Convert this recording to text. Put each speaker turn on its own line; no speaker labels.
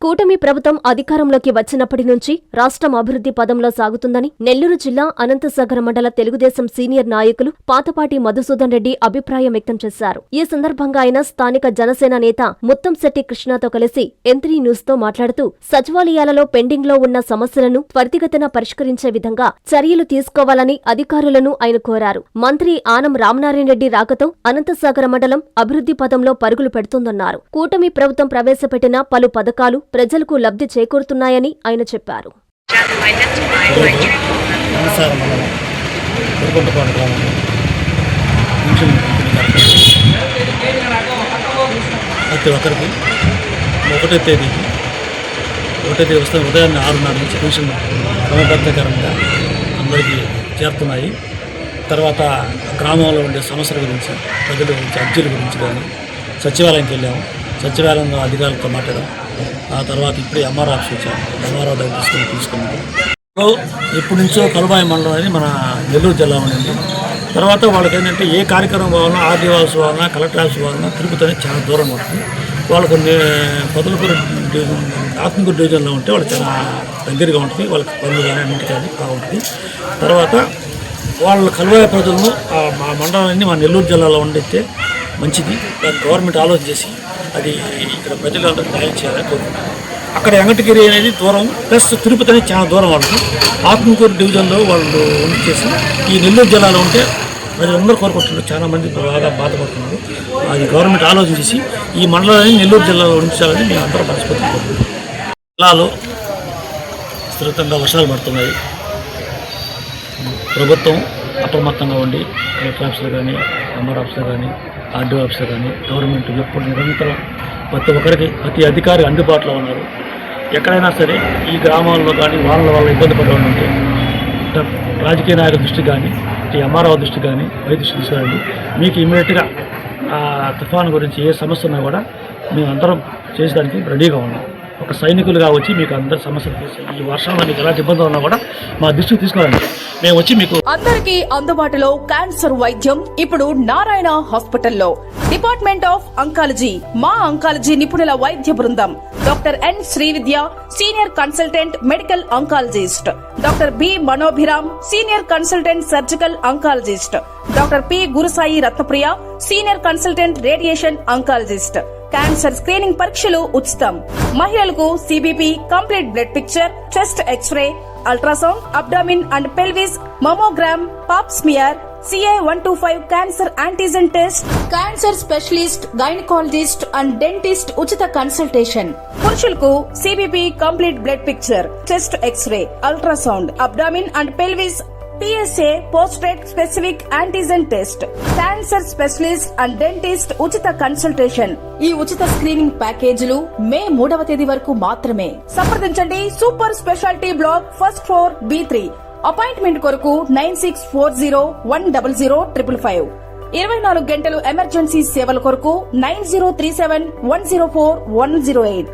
కూటమి ప్రభుత్వం అధికారంలోకి వచ్చినప్పటి నుంచి రాష్ట్రం అభివృద్ధి పదంలో సాగుతుందని నెల్లూరు జిల్లా అనంతసాగర్ మండల తెలుగుదేశం సీనియర్ నాయకులు పాతపాటి మధుసూదన్ రెడ్డి అభిప్రాయం వ్యక్తం చేశారు. ఈ సందర్భంగా ఆయన స్థానిక జనసేన నేత ముత్తంశెట్టి కృష్ణతో కలిసి M3 న్యూస్ తో మాట్లాడుతూ సచివాలయాలలో పెండింగ్ లో ఉన్న సమస్యలను త్వరితగతిన పరిష్కరించే విధంగా చర్యలు తీసుకోవాలని అధికారులను ఆయన కోరారు. మంత్రి ఆనం రామనారాయణ రెడ్డి రాకతో అనంతసాగర్ మండలం అభివృద్ధి పదంలో పరుగులు పెడుతోందన్నారు. కూటమి ప్రభుత్వం ప్రవేశపెట్టిన పలు పథకాలు ప్రజలకు లబ్ధి చేకూరుతున్నాయని ఆయన చెప్పారు.
ప్రతి ఒక్కరికి ఒకటో తేదీ వస్తే ఉదయాన్నే 6:30 నుంచి పెన్షన్ క్రమబద్ధకరంగా అందరికీ చేరుతున్నాయి. తర్వాత గ్రామంలో ఉండే సమస్యల గురించి, ప్రజల గురించి, అర్జీల గురించి కానీ సచివాలయంకి వెళ్ళాము. సచివాలయంలో అధికారులతో మాట్లాడాం. ఆ తర్వాత ఇప్పుడే ఎంఆర్ఓ ఆఫీస్ వచ్చాము. ఎంఆర్ఓ దగ్గర తీసుకున్నాము. ఎప్పటి నుంచో కలుబాయి మండలం అనేది మన నెల్లూరు జిల్లా ఉండింది. తర్వాత వాళ్ళకి ఏంటంటే ఏ కార్యక్రమం కావాలన్నా, ఆర్డీఓ ఆఫీస్ కావాలన్నా, కలెక్టర్ ఆఫీస్ కావాలన్నా తిరుపతి అనేది చాలా దూరం ఉంటుంది. వాళ్ళకు పొదలకూరు డివిజన్, ఆత్మకూరు డివిజన్లో ఉంటే వాళ్ళు చాలా దగ్గరగా ఉంటుంది. వాళ్ళకి పనులు కానీ అన్నింటి కానీ బాగుంటుంది. తర్వాత వాళ్ళ కలువాయి ప్రజలను మా మండలాన్ని మా నెల్లూరు జిల్లాలో ఉండితే మంచిది. దాన్ని గవర్నమెంట్ ఆలోచన చేసి అది ఇక్కడ ప్రజలందరూ న్యాయం చేయాలని కోరుకుంటున్నాం. అక్కడ వెంకటగిరి అనేది దూరం, ప్లస్ తిరుపతి అనేది చాలా దూరం. వాళ్ళకి ఆత్మకూరు డివిజన్లో వాళ్ళు ఉంచేసి ఈ నెల్లూరు జిల్లాలో ఉంటే ప్రజలందరూ కోరుకుంటున్నారు. చాలా మంది బాగా బాధపడుతున్నారు. అది గవర్నమెంట్ ఆలోచన చేసి ఈ మండలాన్ని నెల్లూరు జిల్లాలో ఉంచాలని మేము అందరూ మనస్ఫూర్తి కోరుకుంటున్నాం. జిల్లాలో విస్తృతంగా వర్షాలు పడుతున్నాయి. ప్రభుత్వం అప్రమత్తంగా ఉండి కలెక్టర్ ఆఫీసులు కానీ, ఎంఆర్ ఆఫీసులు కానీ, ఆర్డీఓ ఆఫీసులు కానీ గవర్నమెంట్ ఎప్పుడు నిరంతరం ప్రతి ఒక్కరికి, ప్రతి అధికారి అందుబాటులో ఉన్నారు. ఎక్కడైనా సరే ఈ గ్రామాల్లో కానీ వాళ్ళ ఇబ్బంది పడేవాళ్ళు ఉంటే రాజకీయ నాయకుల దృష్టి కానీ, ఎంఆర్ఓ దృష్టి కానీ, వై దృష్టి తీసుకురండి. మీకు ఇమీడియట్గా తుఫాను గురించి ఏ సమస్య ఉన్నా కూడా మేము అందరం చేసేదానికి రెడీగా ఉన్నాం. ఒక సైనికులుగా వచ్చి మీకు అందరి సమస్యలు తీసి ఈ వర్షంలో మీకు ఎలాంటి ఇబ్బందులు ఉన్నా కూడా మా దృష్టికి తీసుకురండి. మేము వచ్చి మీకు
అందరికీ అందుబాటులో క్యాన్సర్ వైద్యం ఇప్పుడు నారాయణ హాస్పిటల్లో. డిపార్ట్మెంట్ ఆఫ్ అంకాలజీ, మా అంకాలజీ నిపుణుల వైద్య బృందం. Doctor N Srividya, senior consultant medical oncologist. Doctor B Manobhiram, senior consultant surgical oncologist. Doctor P Gurusai Ratnapriya, senior consultant radiation oncologist. Cancer screening పరీక్షలు ఉచితం. మహిళలకు CBP, complete blood picture, chest X ray, ultrasound, abdomen and pelvis, mammogram, pap smear, CA-125 cancer antigen test, cancer specialist, gynaecologist and dentist ఉచిత consultation. పురుషులకు CBP, complete blood picture, chest X ray, ultrasound, abdomen and pelvis, PSA పోస్ట్రేట్ specific antigen test, cancer specialist and dentist ఉచిత consultation. ఈ ఉచిత screening ప్యాకేజీలు మే 3వ తేదీ వరకు మాత్రమే. సంప్రదించండి super speciality block, first floor, B3. Appointment కొరకు 9640100555. 24 గంటలు ఎమర్జెన్సీ సేవల కొరకు 9037104108.